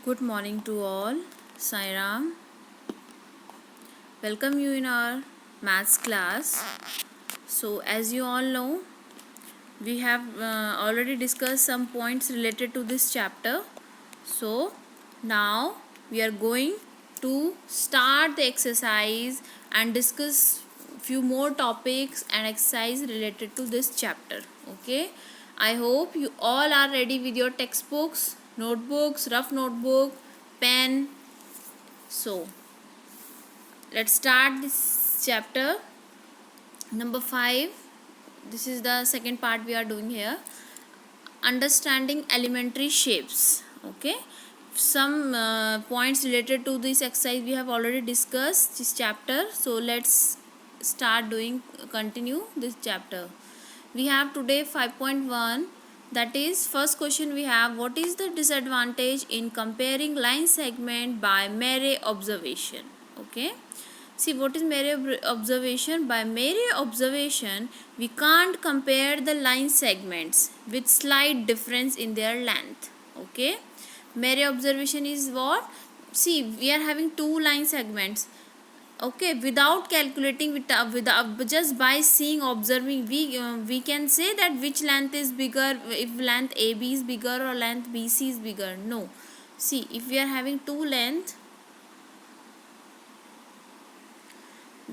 Good morning to all. Sairam. Welcome you in our maths class. So, as you all know, we have already discussed some points related to this chapter. So, now we are going to start the exercise and discuss few more topics and exercise related to this chapter. Okay, I hope you all are ready with your textbooks, notebooks, rough notebook, pen. So, let's start this chapter number 5. This is the second part we are doing here. Understanding elementary shapes. Okay, some points related to this exercise we have already discussed this chapter. So let's start doing continue this chapter. We have today 5.1, that is first question. We have, what is the disadvantage in comparing line segment by mere observation? Okay, see what is mere observation. By mere observation we can't compare the line segments with slight difference in their length. Okay, mere observation is what? See, we are having two line segments. Okay, without calculating, without just by seeing, observing, we can say that which length is bigger, if length AB is bigger or length BC is bigger. No, see, if we are having two length,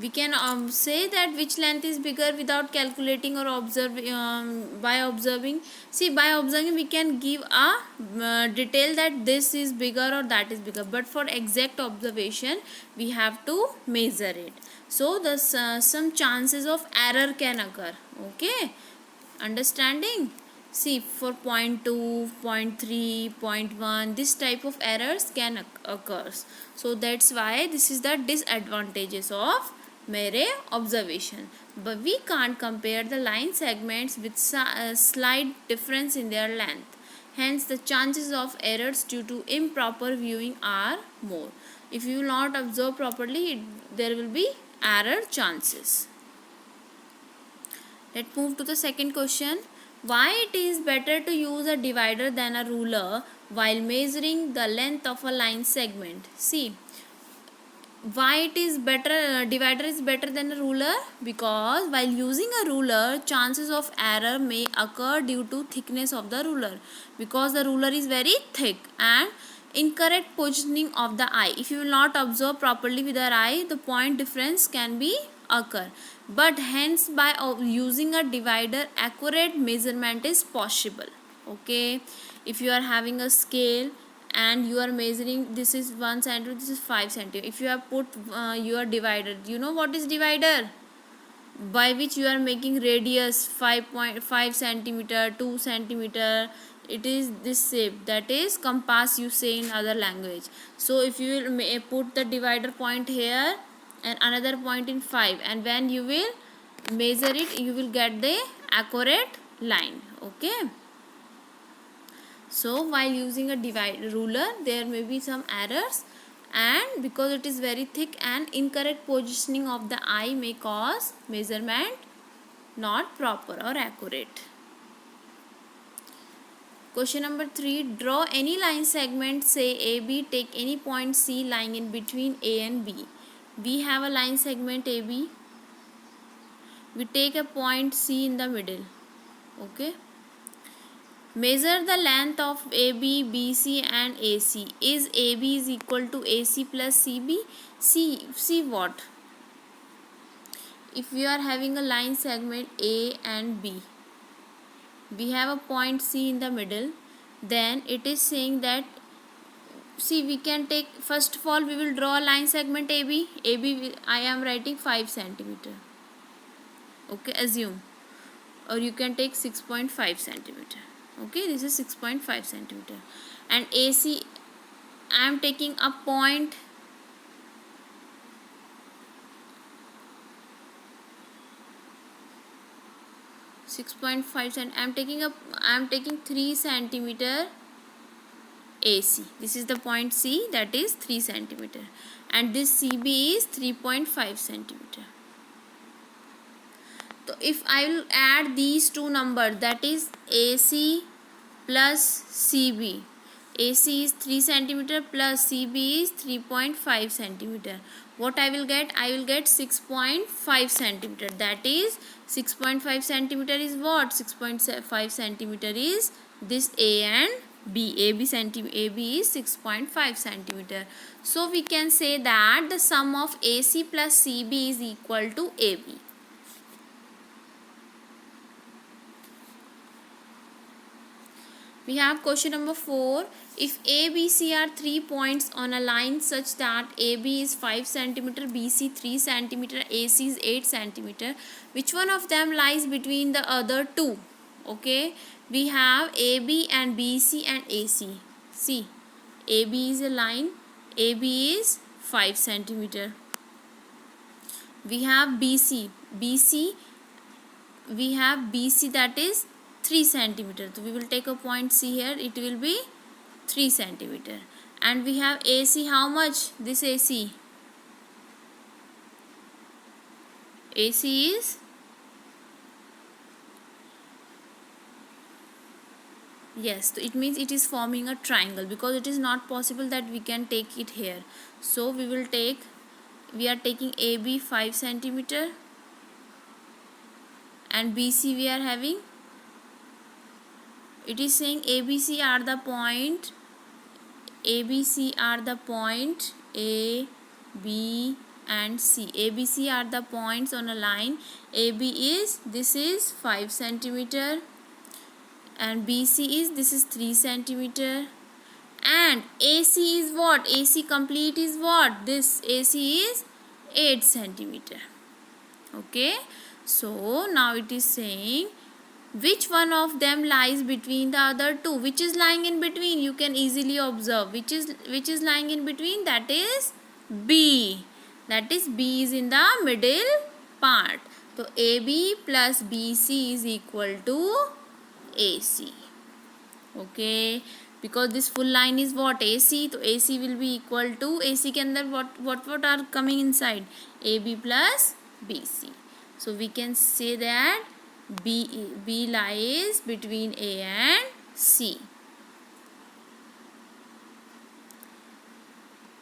we can say that which length is bigger without calculating or by observing. See, by observing we can give a detail that this is bigger or that is bigger, but for exact observation we have to measure it. So the some chances of error can occur. Okay, understanding? See, for 0.2, 0.3, 0.1, this type of errors can occur. So that's why this is the disadvantages of mere observation. But we can't compare the line segments with slight difference in their length. Hence, the chances of errors due to improper viewing are more. If you will not observe properly, there will be error chances. Let's move to the second question. Why it is better to use a divider than a ruler while measuring the length of a line segment? See, why it is better, divider is better than a ruler? Because while using a ruler, chances of error may occur due to thickness of the ruler, because the ruler is very thick, and incorrect positioning of the eye. If you will not observe properly with your eye, the point difference can be occur. But hence, by using a divider, accurate measurement is possible. Okay, if you are having a scale and you are measuring, this is 1 centimeter, this is 5 centimeter. If you have put your divider, you know what is divider, by which you are making radius 5.5 centimeter, 2 centimeter. It is this shape, that is compass, you say in other language. So if you will put the divider point here and another point in 5, and when you will measure it, you will get the accurate line. Okay, so while using a ruler, there may be some errors, and because it is very thick, and incorrect positioning of the eye may cause measurement not proper or accurate. Question number 3. Draw any line segment, say AB, take any point C lying in between A and B. We have a line segment AB. We take a point C in the middle. Okay. Measure the length of AB, BC and AC. Is AB is equal to AC plus CB? See what? If we are having a line segment A and B, we have a point C in the middle, then it is saying that, see, we can take, first of all we will draw a line segment AB. AB I am writing 5 centimeter. Okay, assume, or you can take 6.5 centimeter. Okay, this is 6.5 centimeter. And AC, I am taking a point I am taking 3 centimeter AC. This is the point C, that is 3 centimeter, and this CB is 3.5 centimeter. So if I will add these two numbers, that is AC plus CB, AC is 3 centimeter plus CB is 3.5 centimeter. What I will get? I will get 6.5 centimeter. That is 6.5 centimeter is what? 6.5 centimeter is this A and B. AB is 6.5 centimeter. So we can say that the sum of AC plus CB is equal to AB. We have question number 4. If A, B, C are 3 points on a line such that AB is 5 cm, BC 3 cm, AC is 8 cm, which one of them lies between the other two? Okay, we have AB and BC and AC. See, AB is a line, AB is 5 cm. We have BC, we have BC, that is 3 centimeter. So we will take a point C here, it will be 3 centimeter. And we have AC, how much? This AC is, yes, so it means it is forming a triangle, because it is not possible that we can take it here. So we are taking AB 5 centimeter and BC we are having, it is saying ABC are the point A, B and C. ABC are the points on a line. AB is, this is 5 centimeter and BC is, this is 3 centimeter, and AC is what? AC complete is what? This AC is 8 centimeter. Okay, so now it is saying which one of them lies between the other two. Which is lying in between? You can easily observe which is lying in between. That is B. That is B is in the middle part. So AB plus BC is equal to AC. Okay, because this full line is what? AC. So AC will be equal to, AC ke andar what are coming inside? AB plus BC. So we can say that B lies between A and C.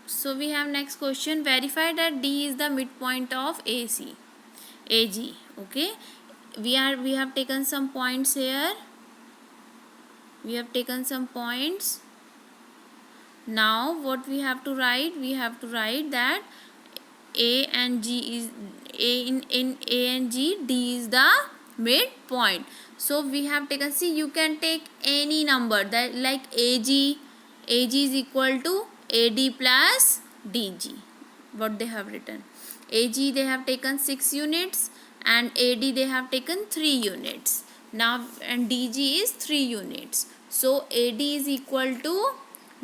So we have next question. Verify that D is the midpoint of AG. Okay, we have taken some points here. We have taken some points. Now what we have to write? We have to write that A and G is in A and G, D is the midpoint. So we have taken, see, you can take any number, that like AG is equal to AD plus DG. What they have written, AG they have taken 6 units and AD they have taken 3 units. Now and DG is 3 units. So AD is equal to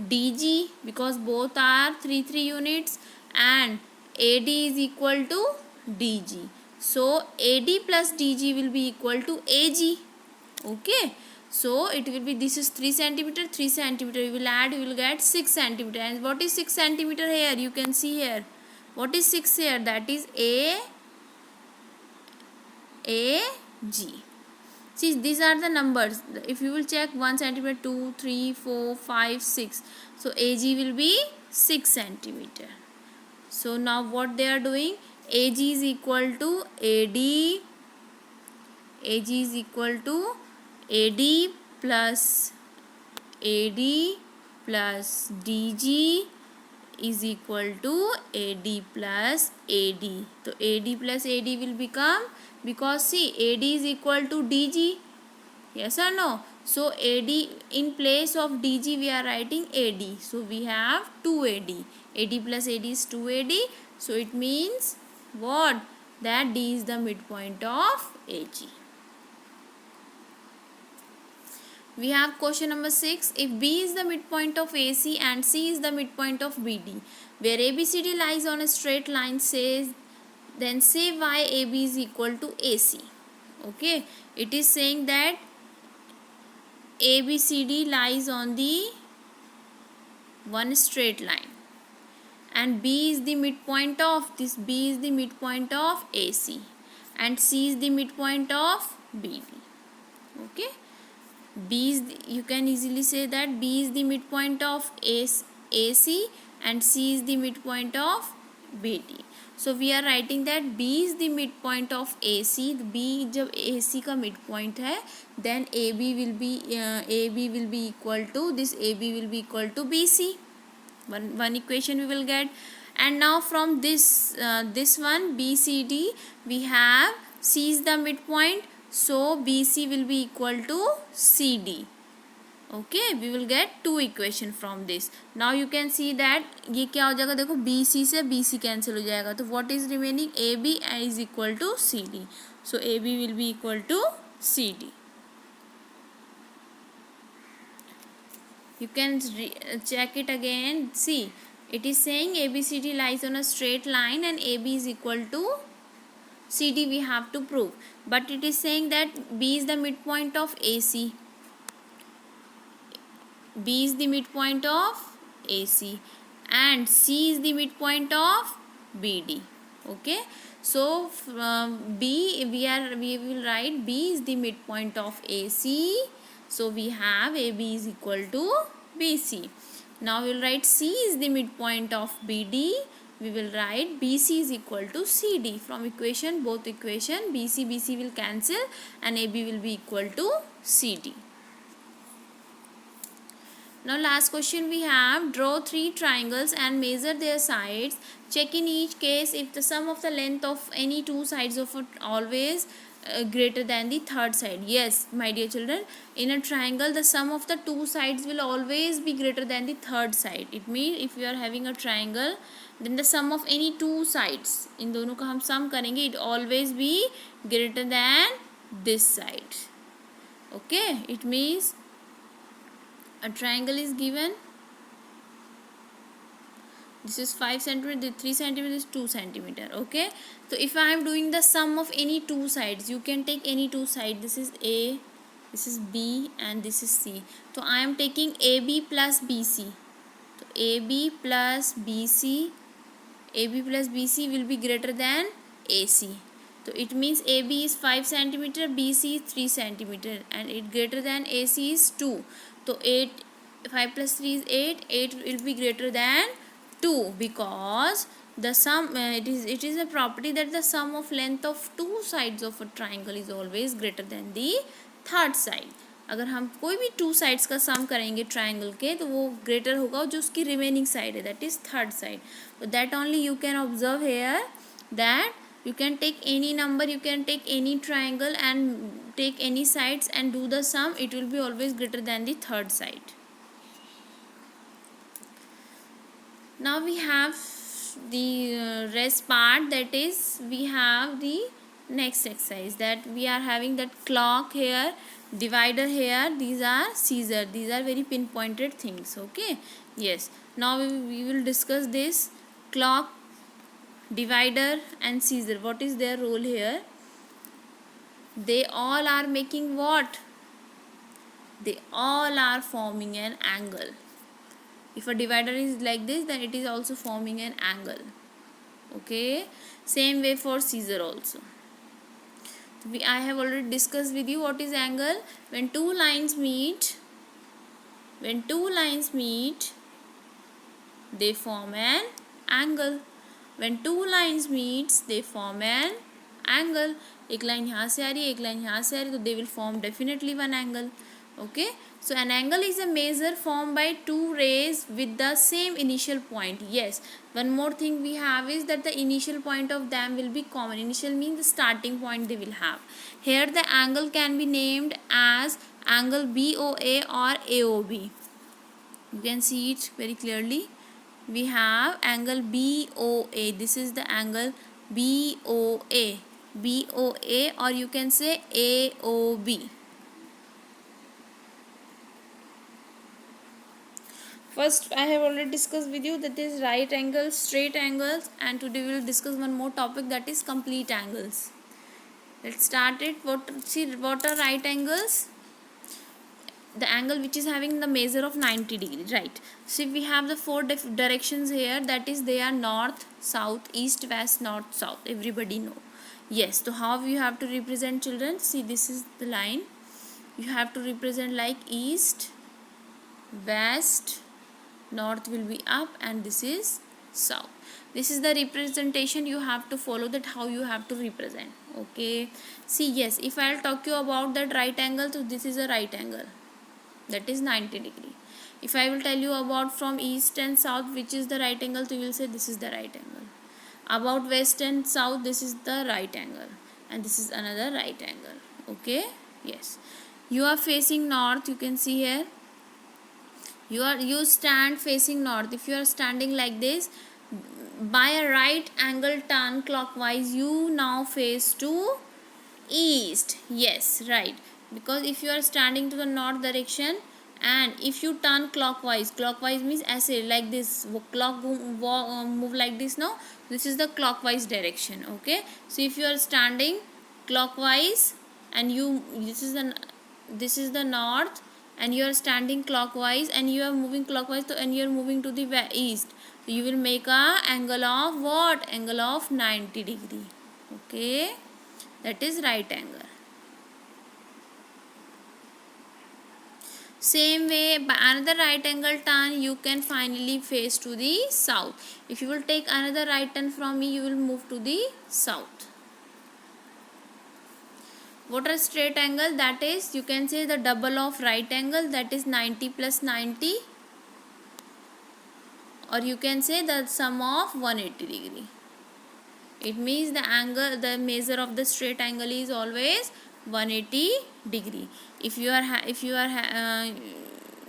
DG because both are 3 units, and AD is equal to DG. So AD plus DG will be equal to AG. Okay, so it will be, this is 3 centimeter, 3 centimeter, we will add, we will get 6 centimeter. And what is 6 centimeter here? You can see here, what is 6 here? That is AG. See, these are the numbers. If you will check 1 centimeter, 2, 3, 4, 5, 6. So AG will be 6 centimeter. So now what they are doing? AG is equal to AD. AG is equal to AD plus DG is equal to AD plus AD. So AD plus AD will become, because see, AD is equal to DG. Yes or no? So AD, in place of DG we are writing AD. So we have 2AD. AD plus AD is 2AD. So it means what? That D is the midpoint of AG. We have question number 6. If B is the midpoint of AC and C is the midpoint of BD, where ABCD lies on a straight line, then say why AB is equal to AC. Okay, it is saying that ABCD lies on the one straight line and B is the midpoint of this, B is the midpoint of AC and C is the midpoint of BD. Okay, B is you can easily say that B is the midpoint of AC and C is the midpoint of BD. So we are writing that B is the midpoint of AC. B जब AC का midpoint है, then AB will be equal to this. AB will be equal to BC. One equation we will get. And now from this one BCD, we have C is the midpoint, so BC will be equal to CD. Okay, we will get two equation from this. Now you can see that ये क्या हो जाएगा, देखो BC से BC cancel हो जाएगा, तो what is remaining, AB is equal to CD. So AB will be equal to CD. You can check it again. See, it is saying ABCD lies on a straight line and AB is equal to CD we have to prove. But it is saying that B is the midpoint of AC. B is the midpoint of AC and C is the midpoint of BD. Okay. So from B we will write B is the midpoint of AC. So we have AB is equal to BC. Now we will write C is the midpoint of BD. We will write BC is equal to CD. From equation, both equation BC will cancel and AB will be equal to CD. Now last question we have, draw three triangles and measure their sides. Check in each case if the sum of the length of any two sides of it always greater than the third side. Yes, my dear children, in a triangle the sum of the two sides will always be greater than the third side. It means if you are having a triangle, then the sum of any two sides, इन दोनों का हम sum करेंगे, it always be greater than this side. Okay, it means a triangle is given, this is 5 centimeter, 3 centimeter, is 2 centimeter. Okay, so if I am doing the sum of any two sides, you can take any two sides, this is A, this is B and this is C. So I am taking AB plus BC. So AB plus BC will be greater than AC. So it means AB is 5 centimeter, BC is 3 centimeter and it greater than AC is 2. So 5 plus 3 is 8 will be greater than 2 because the sum it is a property that the sum of length of two sides of a triangle is always greater than the third side. अगर हम कोई भी two sides का सम करेंगे triangle के तो वो greater होगा जो उसकी रिमेनिंग साइड है, that is third side. So that only you can observe here that you can take any number, you can take any triangle and take any sides and do the sum, it will be always greater than the third side. Now we have the rest part, that is we have the next exercise that we are having that clock here, divider here, these are scissor, these are very pinpointed things. Okay, yes, now we will discuss this clock, divider and scissor. What is their role here? They all are making what? They all are forming an angle. If a divider is like this, then it is also forming an angle. Okay, same way for scissor also. I have already discussed with you what is angle. When two lines meet, they form an angle. When two lines meets, they form an angle. एक line यहाँ से आ रही है, एक line यहाँ से आ रही है, तो they will form definitely one angle. Okay, so an angle is a measure formed by two rays with the same initial point. Yes, one more thing we have is that the initial point of them will be common. Initial means the starting point they will have. Here the angle can be named as angle BOA or AOB. You can see it very clearly. We have angle BOA. This is the angle BOA, or you can say AOB. First, I have already discussed with you that is right angles, straight angles, and today we will discuss one more topic, that is complete angles. Let's start it. What are right angles? The angle which is having the measure of 90 degree, right? So we have the four directions here, that is they are north, south, east, west, north, south. Everybody know. Yes, so how you have to represent, children? See, this is the line. you have to represent like east, west, north will be up, and this is south. This is the representation you have to follow, that how you have to represent. Okay, see, yes, if I'll talk you about that right angle, so this is a right angle, that is 90 degree. If I will tell you about from east and south which is the right angle, so you will say this is the right angle. About west and south, this is the right angle, and this is another right angle. Okay, yes, you are facing north, you can see here, you stand facing north. If you are standing like this, by a right angle turn clockwise, you now face to east. Yes, right, because if you are standing to the north direction, and if you turn clockwise, clockwise means as a like this clock move like this. No, this is the clockwise direction. Okay, so if you are standing clockwise and you, this is the north, and you are standing clockwise and you are moving clockwise, and you are moving to the east, so you will make a angle of what? Angle of 90 degree. Okay, that is right angle. Same way, by another right angle turn, you can finally face to the south. If you will take another right turn from me, you will move to the south. What are straight angle? That is, you can say the double of right angle, that is 90 plus 90, or you can say the sum of 180 degree. It means the angle, the measure of the straight angle is always 180 degree. If you are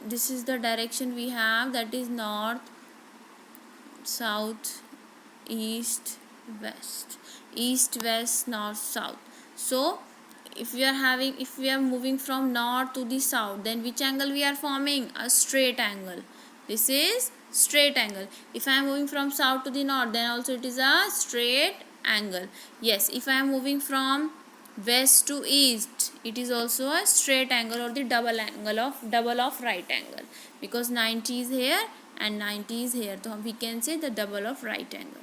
this is the direction we have, that is north, south, east, west, east, west, north, south. So if we are moving from north to the south, then which angle we are forming? A straight angle. This is straight angle. If I am moving from south to the north, then also it is a straight angle. Yes, if I am moving from west to east, it is also a straight angle, or the double of right angle, because 90 is here and 90 is here, so we can say the double of right angle.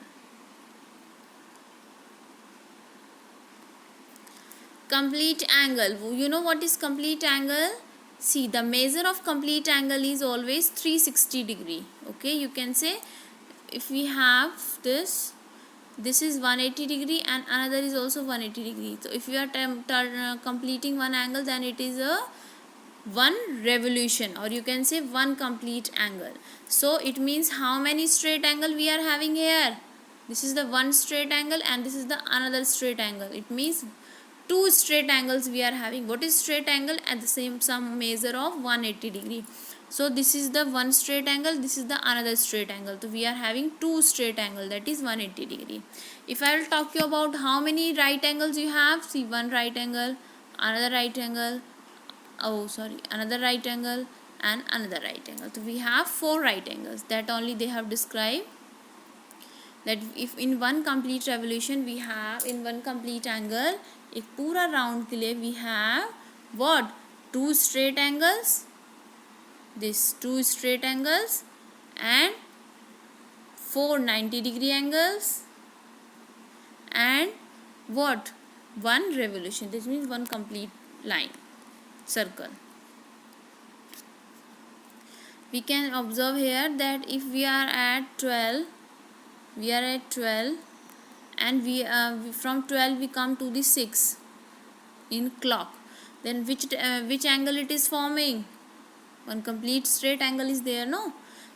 Complete angle. You know what is complete angle? See, the measure of complete angle is always 360 degree. Okay, you can say, if we have this is 180 degree and another is also 180 degree. So if you are completing one angle, then it is a one revolution, or you can say one complete angle. So it means how many straight angle we are having here? This is the one straight angle and this is the another straight angle. It means two straight angles we are having. What is straight angle? At the same some measure of 180 degree. So this is the one straight angle, this is the another straight angle. So we are having two straight angle, that is 180 degree. If I will talk you about how many right angles you have, see, one right angle, another right angle, another right angle, and another right angle. So we have four right angles, that only they have described. That if in one complete revolution we have, in one complete angle, एक पूरा round के लिए we have what? Two straight angles, this two straight angles, and four 90 degree angles, and what? One revolution. This means one complete line, circle. We can observe here that if we are at 12, and we from 12 we come to the 6 in clock, then which angle it is forming? One complete straight angle is there, no?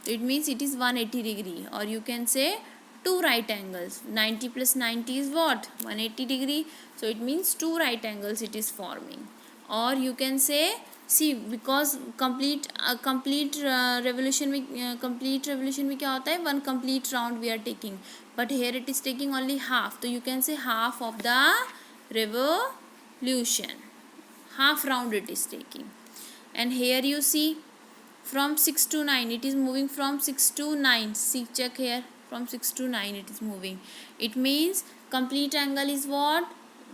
It means it is 180 degree, or you can say two right angles. 90 plus 90 is what? 180 degree. So it means two right angles it is forming. Or you can say, see, because complete revolution में क्या होता है? One complete round we are taking, but here it is taking only half. So you can say half of the revolution, half round it is taking. And here you see, from 6 to 9 it is moving, from 6 to 9. See, check here, from 6 to 9 it is moving. It means complete angle is what?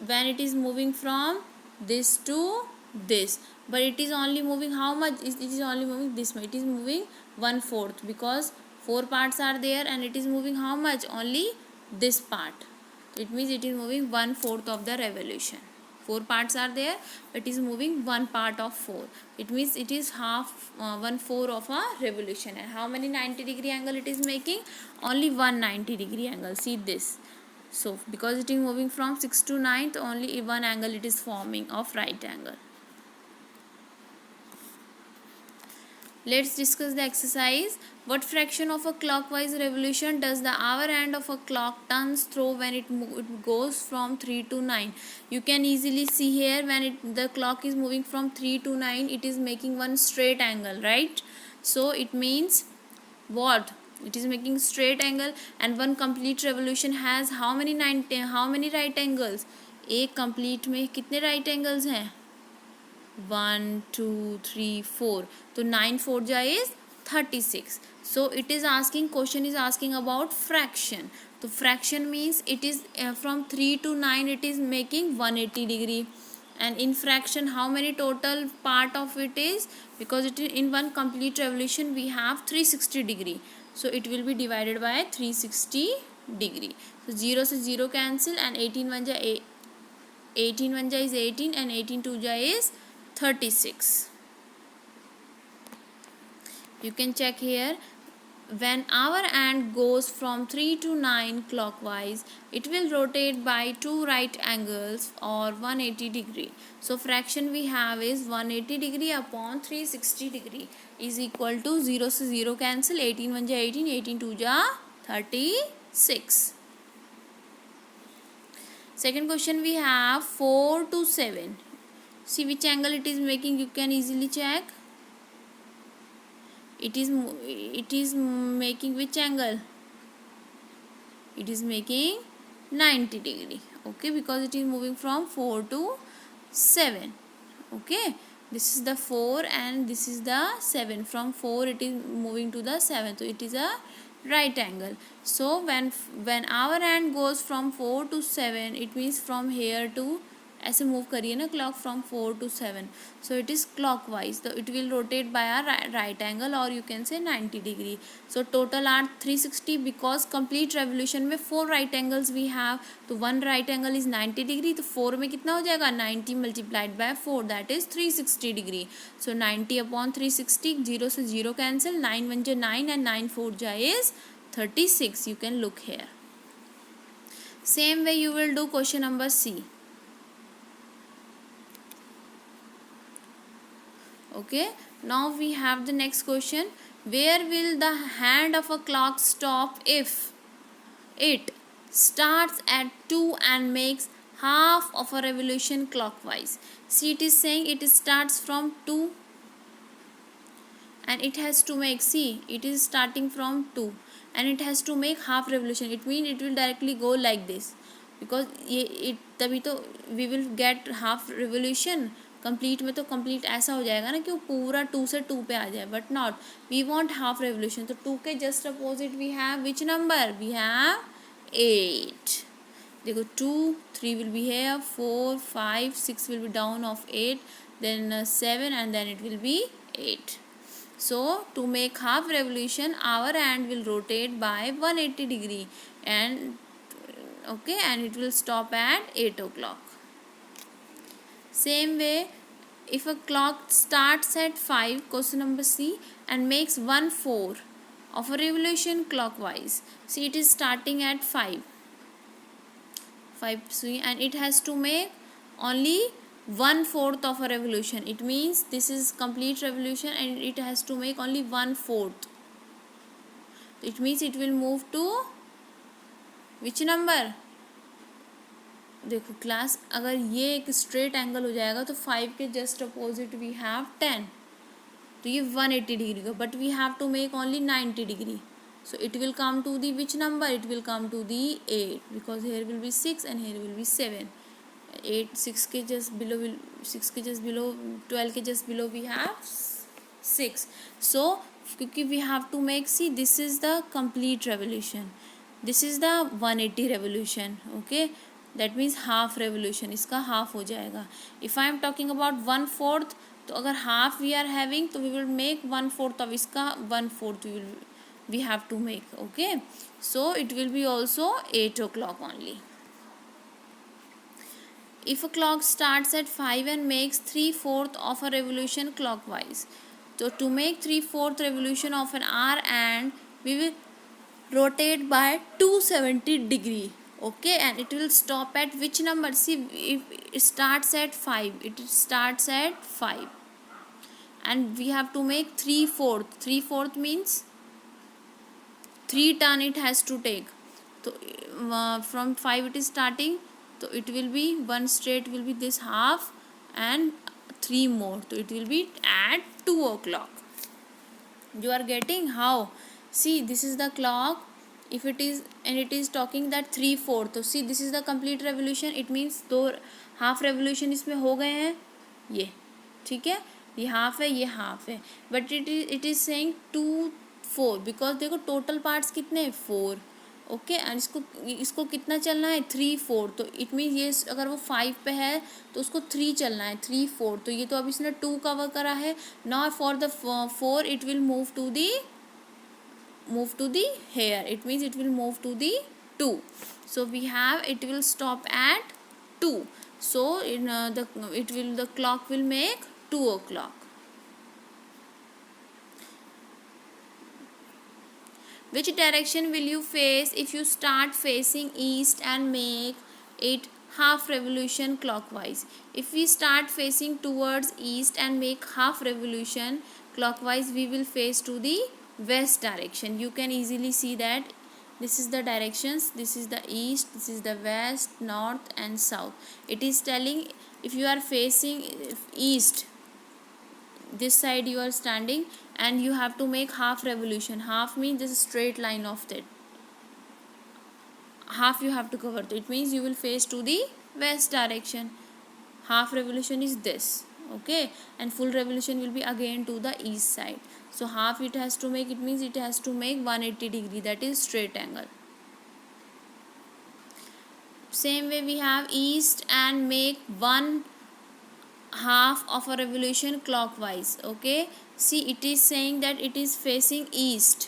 When it is moving from this to this, but it is only moving how much? It is only moving this much. It is moving 1/4, because four parts are there, and it is moving how much? Only this part. It means it is moving 1/4 of the revolution. 4 parts are there, but it is moving 1 part of 4. It means it is half 1/4 of a revolution. And how many 90-degree angle it is making? Only 190-degree angle. See this. So because it is moving from 6 to 9, only one angle it is forming of right angle. Let's discuss the exercise. What fraction of a clockwise revolution does the hour hand of a clock turns through when it goes from 3 to 9? You can easily see here when the clock is moving from 3 to 9, it is making one straight angle, right? So it means what? It is making straight angle, and one complete revolution has how many right angles? एक complete में कितने right angles हैं? 1 2 3 4. तो 9 4 जा is 36. So it is asking, question is asking about fraction. तो fraction means it is from 3 to 9 it is making 180 degree. And in fraction how many total part of it is? Because it is in one complete revolution we have 360 degree. So it will be divided by 360 degree. So 0 से 0 cancel, and 18 1 जा 18 1 जा is 18, and 18 2 जा is 36. You can check here. When our hand goes from 3 to 9 clockwise, it will rotate by 2 right angles or 180 degree. So fraction we have is 180 degree upon 360 degree is equal to 0 से 0 cancel, 18 1 जा 18, 18 2 जा 36. Second question we have 4 to 7. See which angle it is making, you can easily check. It is making which angle? It is making 90 degree. Okay, because it is moving from 4 to 7. Okay, this is the 4 and this is the 7. From 4 it is moving to the 7, so it is a right angle. So when our hand goes from 4 to 7, it means from here to ऐसे move करिए ना clock from 4 to 7, so it is clockwise, so it will rotate by a right angle or you can say 90 degree. So total are 360 because complete revolution में 4 right angles we have, तो one right angle is 90 degree, तो 4 में कितना हो जाएगा 90 multiplied by 4, that is 360 degree. So 90 upon 360, 0 से 0 cancel, 9 1 जा 9 and 9 4 जा is 36. You can look here. Same way you will do question number C. Okay, now we have the next question. Where will the hand of a clock stop if it starts at 2 and makes half of a revolution clockwise? See, it is saying it starts from 2 and it has to make, see, it is starting from 2 and it has to make half revolution. It means it will directly go like this, because it तभी तो we will get half revolution. Complete में तो complete ऐसा हो जाएगा ना कि वो पूरा 2 से 2 पे आ जाए, but not, we want half revolution. तो 2 के just opposite we have which number? We have 8. देखो 2 3 will be here, 4 5 6 will be down of 8, then 7 and then it will be 8. So to make half revolution our hand will rotate by 180 degree and okay, and it will stop at 8 o'clock. Same way, if a clock starts at 5, question number C, and makes 1/4 of a revolution clockwise, see it is starting at 5 see, and it has to make only 1/4 of a revolution. It means this is complete revolution and it has to make only 1/4. It means it will move to which number? देखो class, अगर ये एक straight angle हो जाएगा तो 5 के just opposite we have 10, तो ये 180 डिग्री का, but we have to make only 90 degree. So it will come to the which number? It will come to the 8, because here will be 6 and here will be 7. 8 6 के just below will 6 के just below 12 के just below we have 6. So क्योंकि we have to make, see this is the complete revolution, this is the 180 revolution. Okay, that means half revolution, इसका half हो जाएगा. If I am talking about 1/4, तो अगर half we are having तो we will make 1/4 of इसका 1/4 we have to make. Okay, so it will be also 8 o'clock only. if a clock starts at 5 and makes 3/4 of a revolution clockwise, so to make 3/4 revolution of an hour, and we will rotate by 270 degree. Okay, and it will stop at which number? See, if it starts at 5, it starts at 5, and we have to make 3/4. 3/4 means 3 turn it has to take. So from 5 it is starting, so it will be one straight will be this half and 3 more, so it will be at 2 o'clock. You are getting how? See, this is the clock. If it is, and it is talking that 3/4, तो see this is the complete revolution. It means दो half revolution इसमें हो गए हैं, ये ठीक है, ये हाफ है, ये हाफ है, but it is saying 2/4 because देखो टोटल पार्ट्स कितने हैं 4. ओके, एंड इसको कितना चलना है 3/4, तो इट मीन ये अगर वो 5 पे है तो उसको 3 चलना है 3/4, तो ये तो अब इसने 2 कवर करा है. Now for the 4 it will move to the here, it means it will move to the 2. So we have, it will stop at 2, so in the clock will make 2 o'clock. Which direction will you face if you start facing east and make it half revolution clockwise? If we start facing towards east and make half revolution clockwise, we will face to the west direction. You can easily see that this is the directions, this is the east, this is the west, north and south. It is telling if you are facing east, this side you are standing, and you have to make half revolution. Half means this straight line of that half you have to cover, it means you will face to the west direction. Half revolution is this, okay, and full revolution will be again to the east side. So half it has to make, it means it has to make 180 degree, that is straight angle. Same way we have east and make 1/2 of a revolution clockwise. Okay, see, it is saying that it is facing east,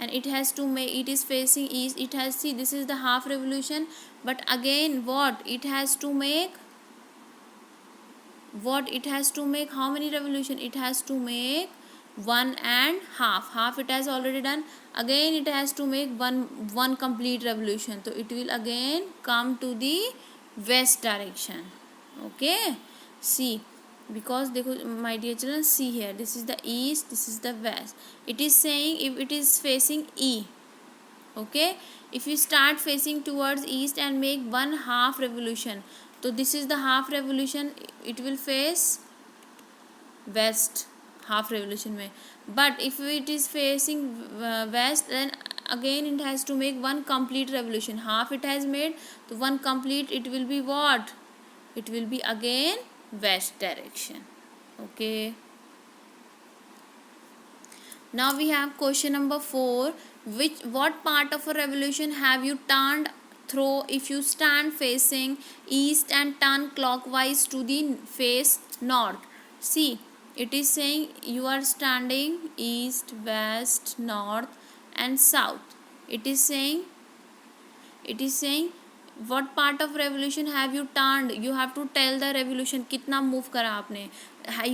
and it has to make, it is facing east, it has, see, this is the half revolution, but again what it has to make, how many revolution? It has to make 1.5. half it has already done, again it has to make one complete revolution, so it will again come to the west direction. Okay, see, because देखो my dear children, see here, this is the east, this is the west. It is saying if it is facing E, okay, if you start facing towards east and make 1/2 revolution, so this is the half revolution, it will face west half revolution में. But if it is facing west, then again it has to make one complete revolution. Half it has made, so one complete, it will be what? It will be again west direction. Okay, now we have question number 4. What part of a revolution have you turned through if you stand facing east and turn clockwise to the face north? See, it is saying you are standing east, west, north and south. It is saying what part of revolution have you turned? You have to tell the revolution कितना move करा आपने.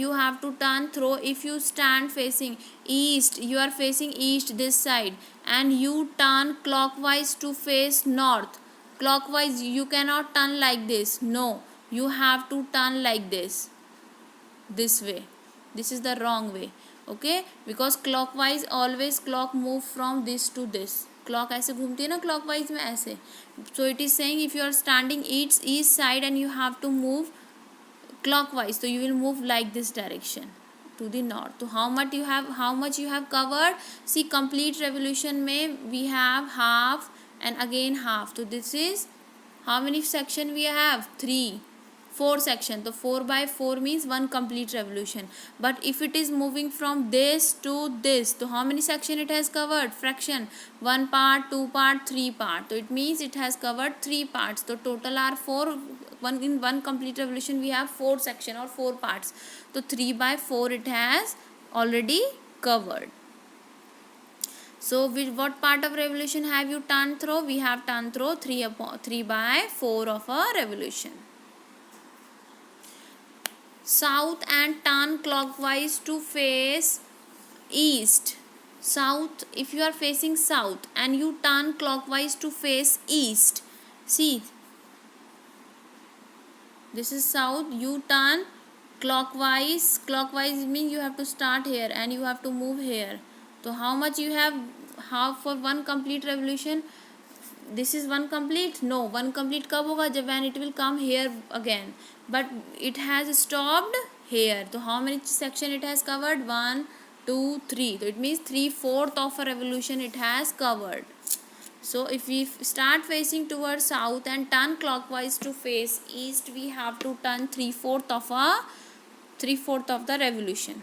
You have to turn through if you stand facing east, you are facing east this side, and you turn clockwise to face north. Clockwise you cannot turn like this, no, you have to turn like this way. This is the wrong way. Okay, because clockwise always clock move from this to this. Clock ऐसे घूमती है ना clockwise में ऐसे. So it is saying if you are standing east side and you have to move clockwise, so you will move like this direction to the north. So how much you have covered? See, complete revolution में we have half and again half. So this is how many section we have? 4 section. So 4/4 means one complete revolution. But if it is moving from this to this, so how many section it has covered? Fraction. 1 part, 2 part, 3 part. So it means it has covered 3 parts. So total are 4. In one complete revolution we have 4 section or 4 parts. So 3/4 it has already covered. So what part of revolution have you turned through? We have turned through 3/4 of a revolution. South and turn clockwise to face east. South, if you are facing south and you turn clockwise to face east. See, this is south, you turn clockwise. Clockwise means you have to start here and you have to move here. So how much you have for one complete revolution? This is one complete? No, one complete कब होगा? जब when it will come here again, but it has stopped here. So how many section it has covered? 1, 2, 3. So it means 3/4 of a revolution it has covered. So if we start facing towards south and turn clockwise to face east, we have to turn 3/4 of the revolution.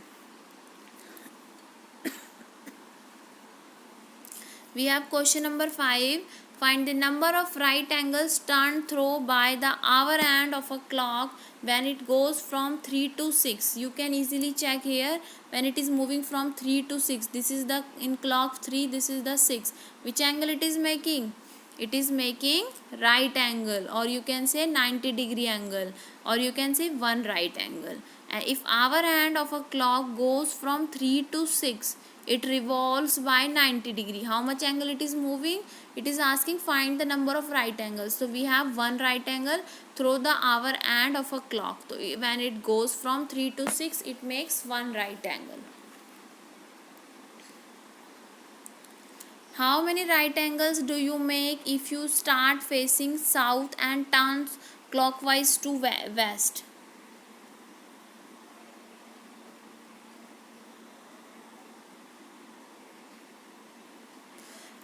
We have question number 5. Find the number of right angles turned through by the hour hand of a clock when it goes from 3 to 6. You can easily check here when it is moving from 3 to 6. This is the in clock 3, this is the 6. Which angle it is making? It is making right angle, or you can say 90-degree angle, or you can say one right angle. And if hour hand of a clock goes from 3 to 6, it revolves by 90 degree. How much angle it is moving? It is asking find the number of right angles. So we have one right angle through the hour hand of a clock. So when it goes from 3 to 6, it makes one right angle. How many right angles do you make if you start facing south and turn clockwise to west?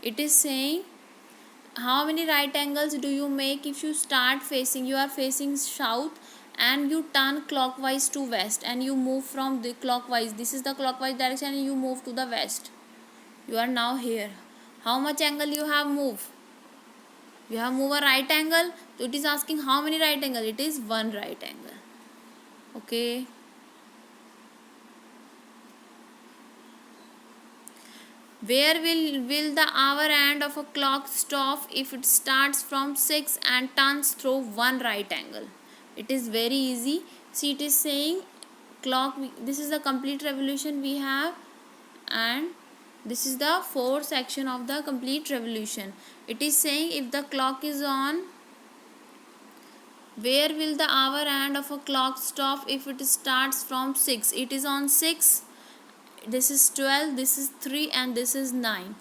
It is saying how many right angles do you make if you start facing, you are facing south and you turn clockwise to west and you move from the clockwise, this is the clockwise direction, and you move to the west. You are now here. How much angle you have moved? You have moved a right angle. So it is asking how many right angle? It is one right angle. Okay. Where will the hour hand of a clock stop if it starts from 6 and turns through one right angle? It is very easy. See, it is saying clock, this is the complete revolution we have, and this is the 4th section of the complete revolution. It is saying if the clock is on, where will the hour hand of a clock stop if it starts from 6? It is on 6. This is 12, this is 3, and this is 9.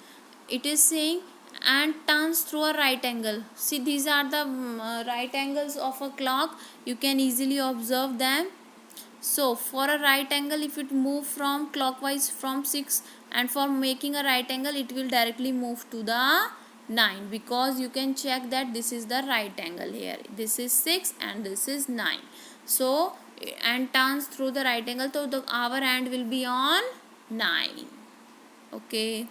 It is saying and turns through a right angle. See, these are the right angles of a clock. You can easily observe them. So for a right angle, if it move from clockwise from 6, and for making a right angle, it will directly move to the 9, because you can check that this is the right angle here. This is 6 and this is 9. So and turns through the right angle, so the hour hand will be on 9. Okay,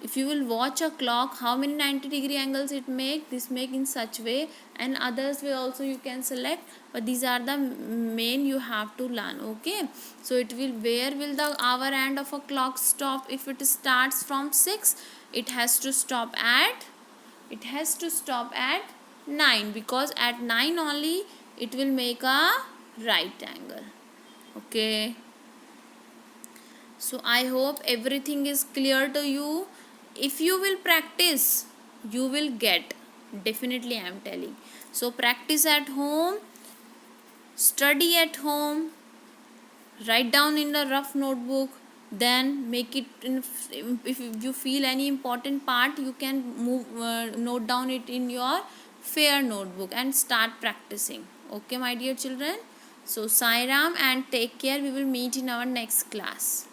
if you will watch a clock, how many 90-degree angles it make? This make in such way, and others way also you can select, but these are the main you have to learn. Okay, so it will, where will the hour hand of a clock stop if it starts from 6? It has to stop at 9, because at 9 only it will make a right angle. Okay, so I hope everything is clear to you. If you will practice, you will get, definitely I am telling. So practice at home, study at home, write down in a rough notebook, then make it in, if you feel any important part, you can note down it in your fair notebook and start practicing. Okay, my dear children. So Sai Ram, and take care. We will meet in our next class.